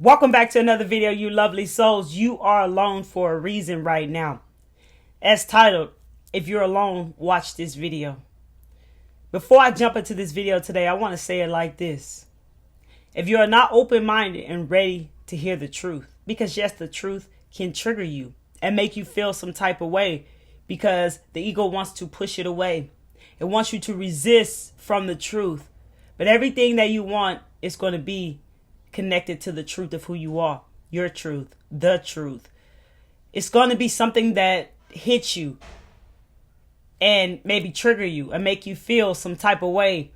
Welcome back to another video, you lovely souls. You are alone for a reason right now. As titled, if you're alone, watch this video. Before I jump into this video today, I want to say it like this. If you are not open-minded and ready to hear the truth, because yes, the truth can trigger you and make you feel some type of way because the ego wants to push it away. It wants you to resist from the truth. But everything that you want is going to be connected to the truth of who you are, your truth, the truth. It's going to be something that hits you and maybe trigger you and make you feel some type of way,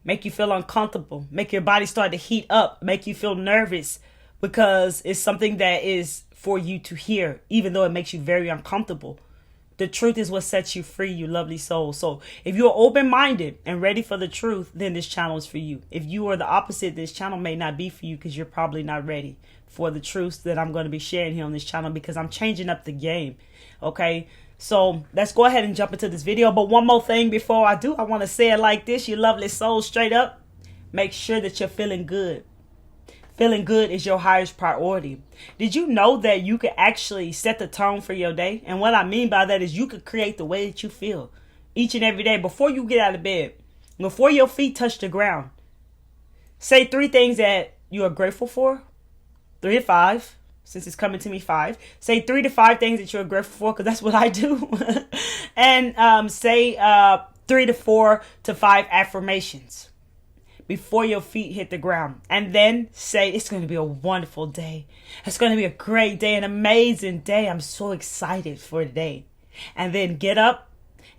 make you feel uncomfortable, make your body start to heat up, make you feel nervous because it's something that is for you to hear, even though it makes you very uncomfortable. The truth is what sets you free, you lovely soul. So if you're open-minded and ready for the truth, then this channel is for you. If you are the opposite, this channel may not be for you because you're probably not ready for the truths that I'm going to be sharing here on this channel because I'm changing up the game. Okay, so let's go ahead and jump into this video. But one more thing before I do, I want to say it like this, you lovely soul, straight up. Make sure that you're feeling good. Feeling good is your highest priority. Did you know that you could actually set the tone for your day? And what I mean by that is you could create the way that you feel each and every day before you get out of bed, before your feet touch the ground. Say 3 things that you are grateful for. 3 to 5, since it's coming to me 5. Say 3 to 5 things that you're grateful for, because that's what I do. And say 3 to 4 to 5 affirmations before your feet hit the ground. And then say, it's going to be a wonderful day. It's going to be a great day, an amazing day. I'm so excited for today. And then get up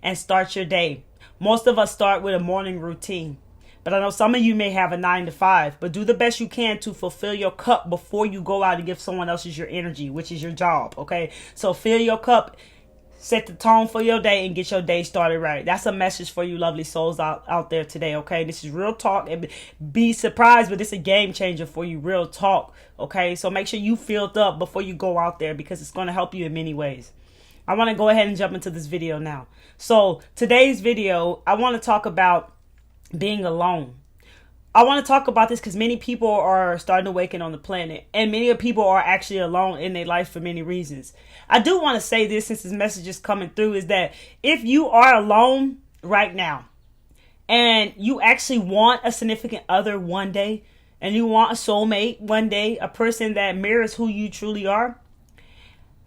and start your day. Most of us start with a morning routine. But I know some of you may have a 9 to 5. But do the best you can to fulfill your cup before you go out and give someone else's your energy, which is your job. Okay? So fill your cup. Set the tone for your day and get your day started right. That's a message for you lovely souls out there today, okay? This is real talk. And be surprised, but it's a game changer for you, real talk, okay? So make sure you filled up before you go out there because it's going to help you in many ways. I want to go ahead and jump into this video now. So today's video, I want to talk about being alone. I want to talk about this because many people are starting to awaken on the planet, and many people are actually alone in their life for many reasons. I do want to say this, since this message is coming through, is that if you are alone right now and you actually want a significant other one day, and you want a soulmate one day, a person that mirrors who you truly are,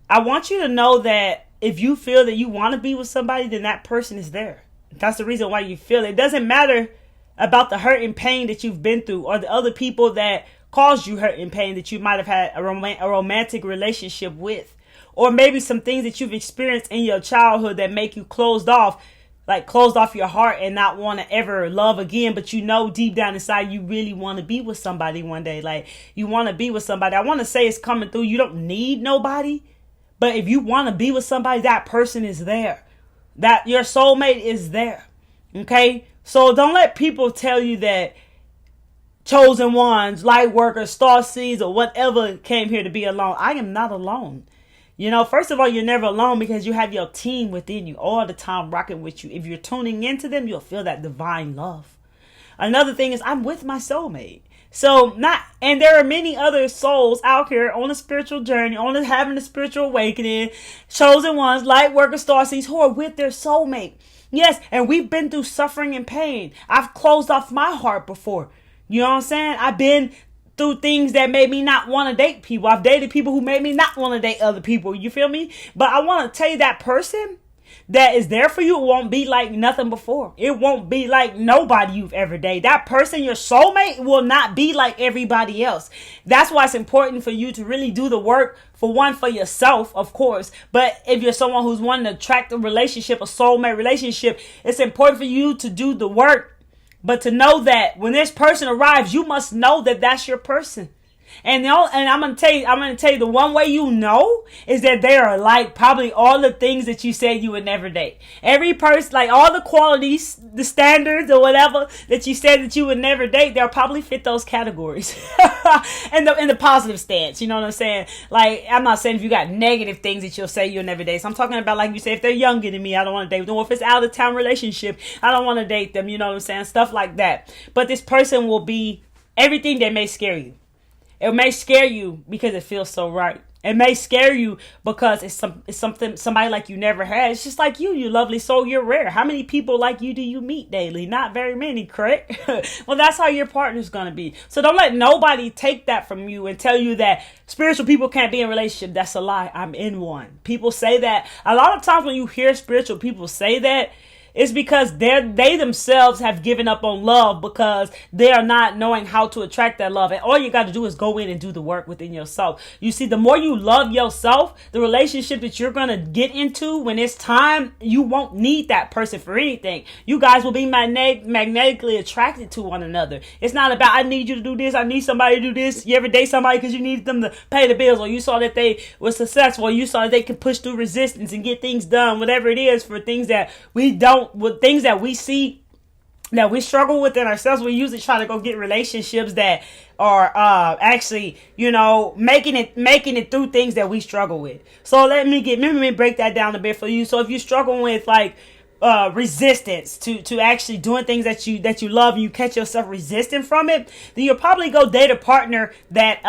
I want you to know that if you feel that you want to be with somebody, then that person is there. That's the reason why you feel it. It doesn't matter about the hurt and pain that you've been through or the other people that caused you hurt and pain that you might have had a romantic relationship with, or maybe some things that you've experienced in your childhood that make you closed off your heart and not want to ever love again. But you know deep down inside you really want to be with somebody one day. Like, you want to be with somebody. I want to say it's coming through. You don't need nobody, but if you want to be with somebody, that person is there. That your soulmate is there. Okay? So don't let people tell you that chosen ones, light workers, star seeds, or whatever came here to be alone. I am not alone. You know, first of all, you're never alone because you have your team within you all the time rocking with you. If you're tuning into them, you'll feel that divine love. Another thing is I'm with my soulmate. And there are many other souls out here on a spiritual journey, having a spiritual awakening, chosen ones, light workers, star seeds, who are with their soulmate. Yes, and we've been through suffering and pain. I've closed off my heart before. You know what I'm saying? I've been through things that made me not want to date people. I've dated people who made me not want to date other people. You feel me? But I want to tell you, that person that is there for you won't be like nothing before. It won't be like nobody you've ever dated. That person, your soulmate, will not be like everybody else. That's why it's important for you to really do the work, for yourself, of course. But if you're someone who's wanting to attract a relationship, a soulmate relationship, it's important for you to do the work. But to know that when this person arrives, you must know that that's your person. And I'm gonna tell you the one way you know is that they are like probably all the things that you said you would never date. Every person, like all the qualities, the standards or whatever that you said that you would never date, they'll probably fit those categories. in the positive stance, you know what I'm saying? Like, I'm not saying if you got negative things that you'll say you'll never date. So I'm talking about, like you say, if they're younger than me, I don't want to date them. Or if it's out of town relationship, I don't want to date them. You know what I'm saying? Stuff like that. But this person will be everything that may scare you. It may scare you because it feels so right. It may scare you because it's something somebody like you never had. It's just like you lovely soul. You're rare. How many people like you do you meet daily? Not very many, correct? Well, that's how your partner's gonna be. So don't let nobody take that from you and tell you that spiritual people can't be in a relationship. That's a lie. I'm in one. People say that. A lot of times when you hear spiritual people say that, it's because they themselves have given up on love because they are not knowing how to attract that love. And all you got to do is go in and do the work within yourself. You see, the more you love yourself, the relationship that you're going to get into when it's time, you won't need that person for anything. You guys will be magnetically attracted to one another. It's not about, I need you to do this. I need somebody to do this. You ever date somebody because you needed them to pay the bills, or you saw that they were successful, or you saw that they could push through resistance and get things done, whatever it is, for things that we don't, with things that we see that we struggle with in ourselves. We usually try to go get relationships that are actually, making it through things that we struggle with. So let me break that down a bit for you. So if you're struggling with like resistance to actually doing things that you love, and you catch yourself resisting from it, then you'll probably go date a partner that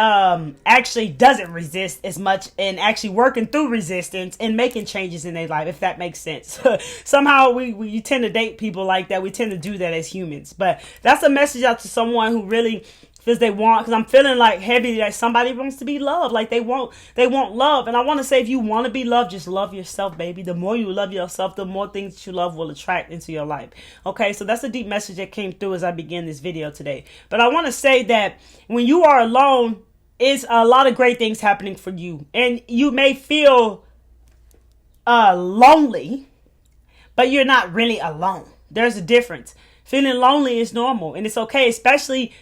actually doesn't resist as much, and actually working through resistance and making changes in their life, if that makes sense. Somehow we tend to date people like that. We tend to do that as humans. But that's a message out to someone who really feels they want, because I'm feeling like heavy that somebody wants to be loved, like they want love. And I want to say, if you want to be loved, just love yourself, baby. The more you love yourself, the more things that you love will attract into your life. Okay, so that's a deep message that came through as I began this video today. But I want to say that when you are alone, it's a lot of great things happening for you, and you may feel lonely, but you're not really alone. There's a difference. Feeling lonely is normal, and it's okay, especially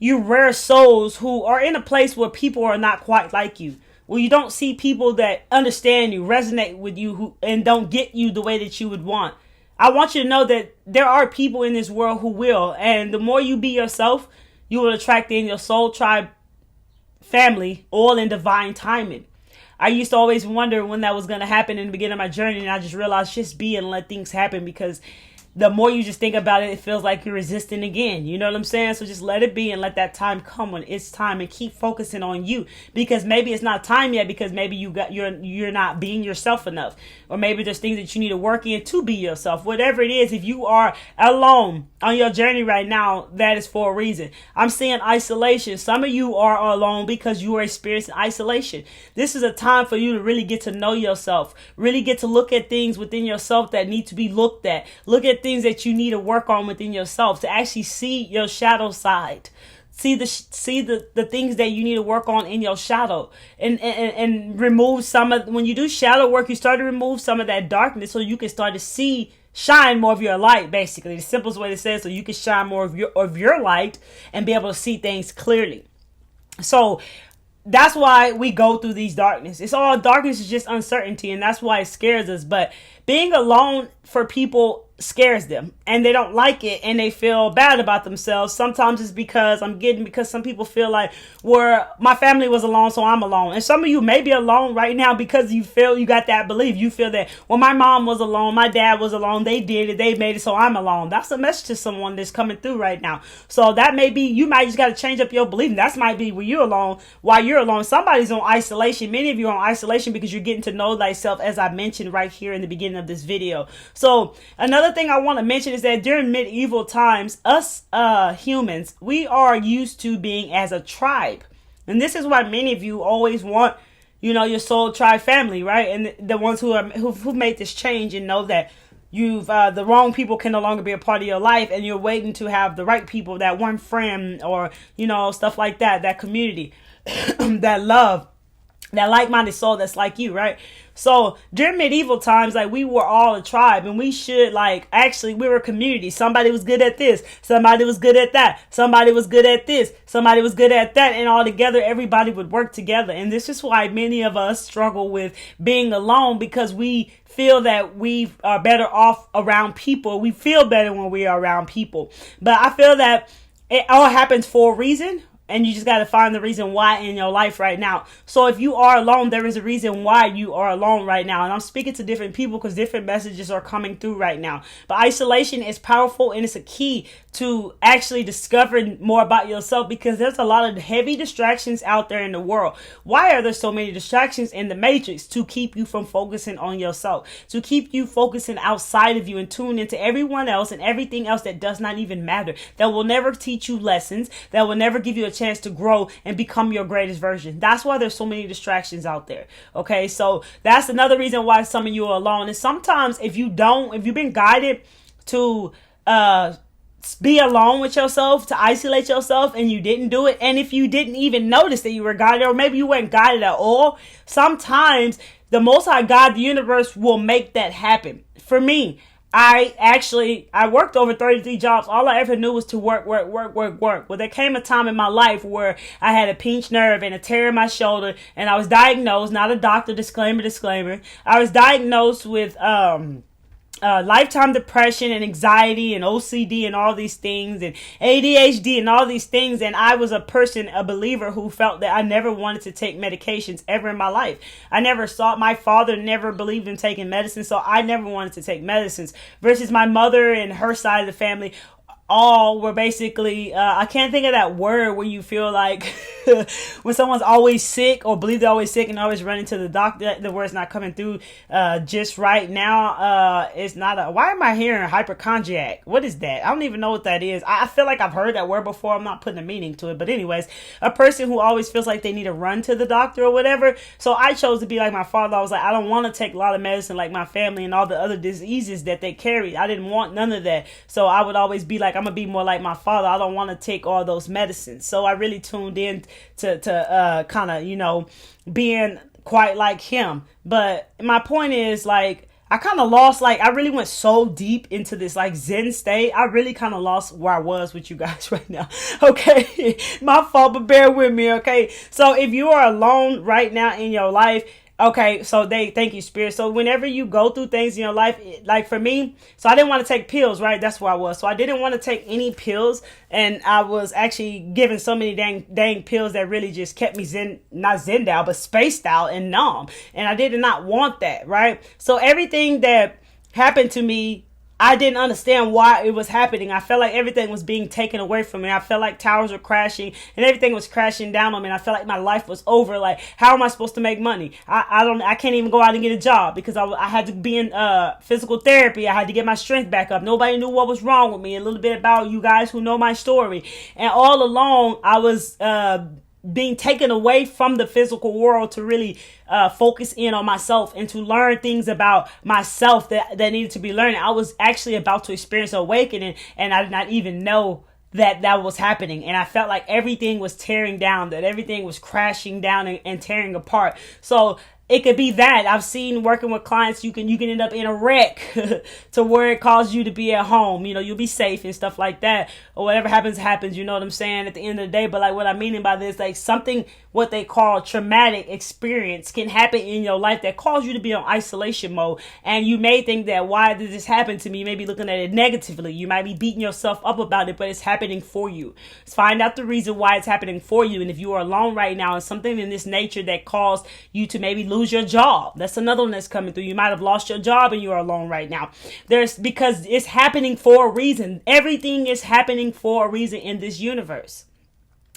you rare souls who are in a place where people are not quite like you, where you don't see people that understand you, resonate with you, and don't get you the way that you would want. I want you to know that there are people in this world who will, and the more you be yourself, you will attract in your soul tribe family, all in divine timing. I used to always wonder when that was going to happen in the beginning of my journey, and I just realized just be and let things happen, because the more you just think about it, it feels like you're resisting again. You know what I'm saying? So just let it be and let that time come when it's time, and keep focusing on you, because maybe it's not time yet, because maybe you're not being yourself enough, or maybe there's things that you need to work in to be yourself. Whatever it is, if you are alone on your journey right now, that is for a reason. I'm seeing isolation. Some of you are alone because you are experiencing isolation. This is a time for you to really get to know yourself, really get to look at things within yourself that need to be looked at. Look at things that you need to work on within yourself, to actually see your shadow side. See the things that you need to work on in your shadow, and remove some of, when you do shadow work, you start to remove some of that darkness, so you can start to shine more of your light. Basically, the simplest way to say it, so you can shine more of your light and be able to see things clearly. So that's why we go through these darkness. It's all darkness, is just uncertainty, and that's why it scares us. But being alone for people scares them, and they don't like it, and they feel bad about themselves. Sometimes it's because some people feel like, well, my family was alone, so I'm alone. And some of you may be alone right now because you feel you got that belief. You feel that, well, my mom was alone, my dad was alone, they did it, they made it, so I'm alone. That's a message to someone that's coming through right now. So that may be, you might just got to change up your belief. That might be where you're alone. While you're alone, somebody's on isolation. Many of you are on isolation because you're getting to know thyself, as I mentioned right here in the beginning of this video. So another thing I want to mention is that during medieval times, us humans, we are used to being as a tribe. And this is why many of you always want, your soul tribe family, right? And the ones who've made this change and know that you've the wrong people can no longer be a part of your life, and you're waiting to have the right people, that one friend, or stuff like that community, that love, that like-minded soul that's like you, right? So during medieval times, like, we were all a tribe, and we should, actually, we were a community. Somebody was good at this, somebody was good at that, somebody was good at this, somebody was good at that, and all together, everybody would work together. And this is why many of us struggle with being alone, because we feel that we are better off around people. We feel better when we are around people. But I feel that it all happens for a reason. And you just got to find the reason why in your life right now. So if you are alone, there is a reason why you are alone right now. And I'm speaking to different people because different messages are coming through right now. But isolation is powerful, and it's a key to actually discovering more about yourself, because there's a lot of heavy distractions out there in the world. Why are there so many distractions in the matrix? To keep you from focusing on yourself, to keep you focusing outside of you and tune into everyone else and everything else that does not even matter, that will never teach you lessons, that will never give you a chance to grow and become your greatest version. That's why there's so many distractions out there. Okay, so that's another reason why some of you are alone. And sometimes if you've been guided to be alone with yourself, to isolate yourself, and you didn't do it, and if you didn't even notice that you were guided, or maybe you weren't guided at all, sometimes the Most High God, the universe, will make that happen. For me, I worked over 33 jobs. All I ever knew was to work. Well, there came a time in my life where I had a pinched nerve and a tear in my shoulder, and I was diagnosed, not a doctor, disclaimer. I was diagnosed with lifetime depression and anxiety and OCD and all these things, and ADHD and all these things. And I was a believer who felt that I never wanted to take medications ever in my life. My father never believed in taking medicine, so I never wanted to take medicines, versus my mother and her side of the family all were basically, I can't think of that word where you feel like when someone's always sick or believe they're always sick and always running to the doctor, the word's not coming through just right now. It's not why am I hearing hypochondriac? What is that? I don't even know what that is. I feel like I've heard that word before. I'm not putting a meaning to it. But anyways, a person who always feels like they need to run to the doctor or whatever. So I chose to be like my father. I was like, I don't want to take a lot of medicine like my family and all the other diseases that they carry. I didn't want none of that. So I would always be like, I'm gonna be more like my father. I don't want to take all those medicines. So I really tuned in to kind of, being quite like him. But my point is, like, I kind of lost, like, I really went so deep into this, like, Zen state. I really kind of lost where I was with you guys right now. Okay. My fault, but bear with me. Okay. So if you are alone right now in your life, okay, so thank you, Spirit. So whenever you go through things in your life, like for me, so I didn't want to take pills, right? That's where I was. So I didn't want to take any pills, and I was actually given so many dang pills that really just kept me not zen out, but spaced out and numb. And I did not want that, right? So everything that happened to me, I didn't understand why it was happening. I felt like everything was being taken away from me. I felt like towers were crashing and everything was crashing down on me. And I felt like my life was over. Like, how am I supposed to make money? I can't even go out and get a job because I had to be in physical therapy. I had to get my strength back up. Nobody knew what was wrong with me. A little bit about you guys who know my story. And all along, I was being taken away from the physical world to really focus in on myself and to learn things about myself that needed to be learned. I was actually about to experience awakening, and I did not even know that was happening. And I felt like everything was tearing down, that everything was crashing down and tearing apart. So it could be that. I've seen working with clients, you can end up in a wreck to where it caused you to be at home. You'll be safe and stuff like that. Or whatever happens, you know what I'm saying, at the end of the day. But like what I'm meaning by this, like something, what they call traumatic experience can happen in your life that cause you to be on isolation mode. And you may think that, why did this happen to me? You may be looking at it negatively. You might be beating yourself up about it, but it's happening for you. Find out the reason why it's happening for you. And if you are alone right now, and something in this nature that caused you to maybe lose your job. That's another one that's coming through. You might have lost your job and you are alone right now. Because it's happening for a reason. Everything is happening for a reason in this universe.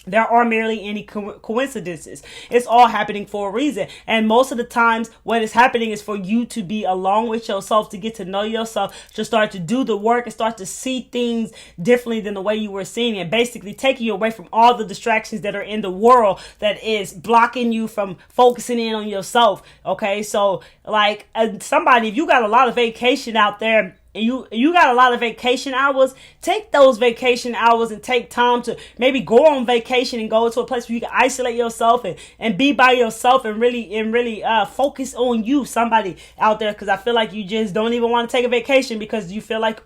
There are merely any coincidences. It's all happening for a reason. And most of the times what is happening is for you to be alone with yourself, to get to know yourself, to start to do the work and start to see things differently than the way you were seeing it. Basically taking you away from all the distractions that are in the world that is blocking you from focusing in on yourself. Okay. So like somebody, if you got a lot of vacation out there, and you got a lot of vacation hours, take those vacation hours and take time to maybe go on vacation and go to a place where you can isolate yourself and be by yourself and really focus on you, somebody out there. Because I feel like you just don't even want to take a vacation because you feel like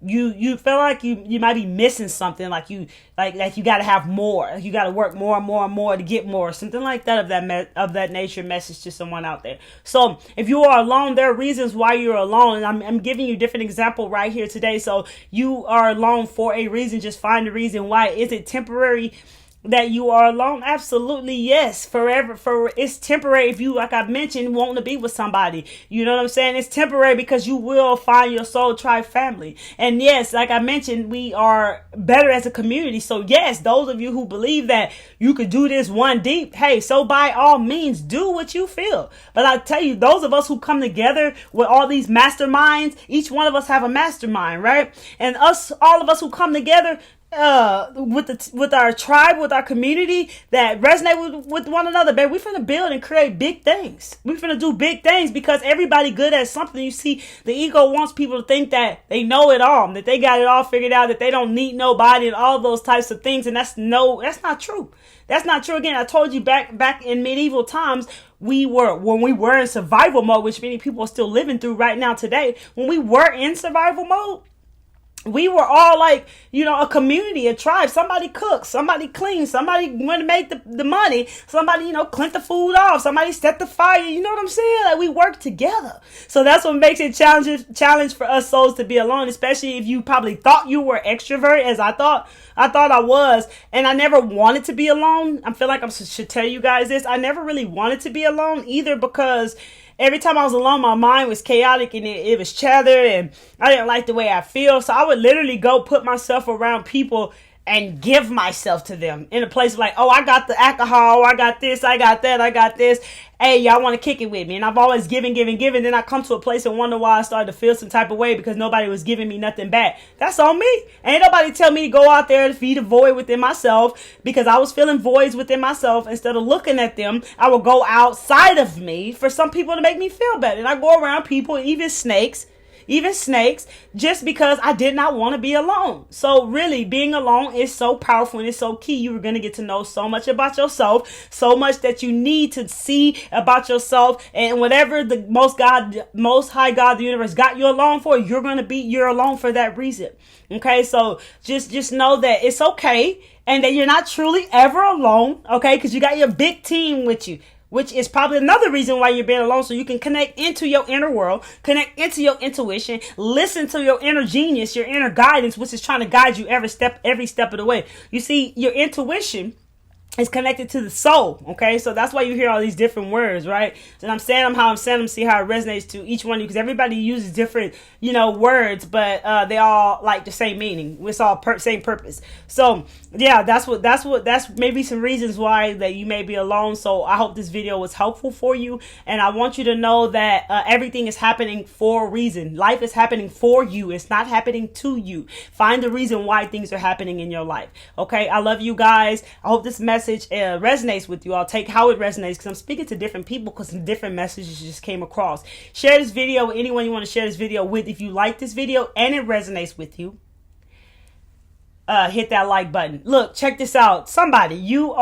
you feel like you might be missing something, like you got to have more, you got to work more and more and more to get more, something like that, of that nature. Message to someone out there. So if you are alone, there are reasons why you're alone, and I'm giving you different example right here today. So you are alone for a reason. Just find the reason why. Is it temporary that you are alone? Absolutely, yes. Forever, for it's temporary. If you, like I mentioned, want to be with somebody, you know what I'm saying? It's temporary because you will find your soul tribe family. And yes, like I mentioned, we are better as a community. So yes, those of you who believe that you could do this one deep, hey, so by all means, do what you feel. But I tell you, those of us who come together with all these masterminds, each one of us have a mastermind, right? And all of us who come together, with our tribe, with our community that resonate with one another, baby, we finna build and create big things. We finna do big things because everybody good at something. You see, the ego wants people to think that they know it all, that they got it all figured out, that they don't need nobody, and all those types of things. And that's not true. That's not true. Again, I told you back in medieval times, when we were in survival mode, which many people are still living through right now today. When we were in survival mode, we were all like, a community, a tribe. Somebody cooks, somebody cleans, somebody went to make the money, somebody, cleaned the food off, somebody set the fire. You know what I'm saying? Like, we work together. So that's what makes it challenge for us souls to be alone, especially if you probably thought you were extrovert, as I thought I was, and I never wanted to be alone. I feel like I should tell you guys this. I never really wanted to be alone either, because every time I was alone, my mind was chaotic and it was chatter, and I didn't like the way I feel. So I would literally go put myself around people and give myself to them in a place like, oh, I got the alcohol, I got this, I got that, I got this. Hey, y'all want to kick it with me? And I've always given. Then I come to a place and wonder why I started to feel some type of way, because nobody was giving me nothing back. That's on me. Ain't nobody tell me to go out there and feed a void within myself, because I was feeling voids within myself. Instead of looking at them, I would go outside of me for some people to make me feel better. And I go around people, even snakes, just because I did not want to be alone. So really, being alone is so powerful and it's so key. You are going to get to know so much about yourself, so much that you need to see about yourself. And whatever the most high God, the universe got you alone for, you're alone for that reason. Okay, so just know that it's okay, and that you're not truly ever alone. Okay, because you got your big team with you, which is probably another reason why you're being alone, so you can connect into your inner world, connect into your intuition, listen to your inner genius, your inner guidance, which is trying to guide you every step of the way. You see, your intuition is connected to the soul. Okay, so that's why you hear all these different words, right? So I'm saying them, see how it resonates to each one of you, because everybody uses different, words, but they all like the same meaning. It's all same purpose. So yeah, that's maybe some reasons why that you may be alone. So I hope this video was helpful for you, and I want you to know that everything is happening for a reason. Life is happening for you. It's not happening to you. Find the reason why things are happening in your life. Okay, I love you guys. I hope this message resonates with you. I'll take how it resonates, because I'm speaking to different people, because some different messages just came across. Share this video with anyone you want to share this video with. If you like this video and it resonates with you, hit that like button. Look, check this out. Somebody, you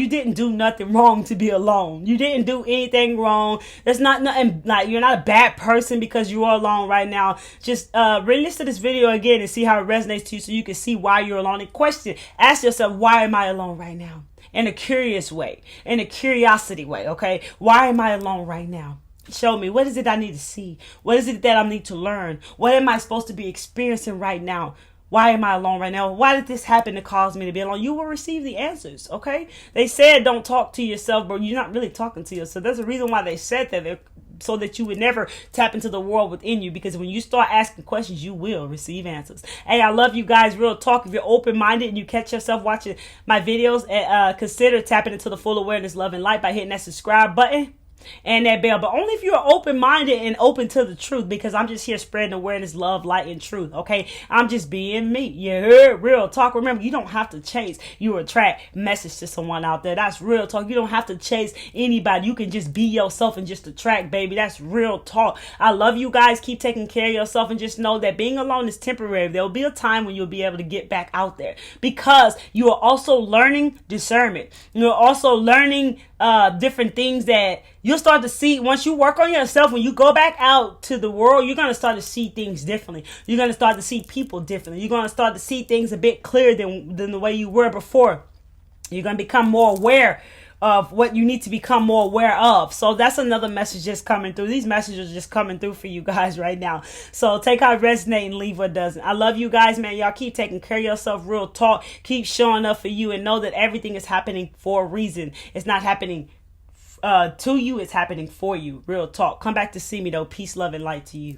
didn't do nothing wrong to be alone. You didn't do anything wrong. There's nothing, like, you're not a bad person because you are alone right now. Just re-listen to this video again and see how it resonates to you, so you can see why you're alone. And ask yourself, why am I alone right now? In a curious way, in a curiosity way. Okay, why am I alone right now? Show me, what is it I need to see? What is it that I need to learn? What am I supposed to be experiencing right now? Why am I alone right now? Why did this happen to cause me to be alone? You will receive the answers, okay? They said don't talk to yourself, but you're not really talking to yourself. There's a reason why they said that, so that you would never tap into the world within you, because when you start asking questions, you will receive answers. Hey, I love you guys. Real talk. If you're open-minded and you catch yourself watching my videos, consider tapping into the full awareness, love, and light by hitting that subscribe button and that bell, but only if you're open-minded and open to the truth, because I'm just here spreading awareness, love, light, and truth. Okay, I'm just being me. You heard? Real talk. Remember, you don't have to chase. You attract message to someone out there. That's real talk. You don't have to chase anybody. You can just be yourself and just attract, baby. That's real talk. I love you guys. Keep taking care of yourself, and just know that being alone is temporary. There'll be a time when you'll be able to get back out there, because you are also learning discernment. You're also learning different things that you'll start to see once you work on yourself. When you go back out to the world, you're going to start to see things differently. You're going to start to see people differently. You're going to start to see things a bit clearer than the way you were before. You're going to become more aware of what you need to become more aware of. So that's another message just coming through. These messages are just coming through for you guys right now. So take how it resonates and leave what doesn't. I love you guys, man. Y'all keep taking care of yourself. Real talk. Keep showing up for you and know that everything is happening for a reason. It's not happening to you. It's happening for you. Real talk. Come back to see me though. Peace, love, and light to you.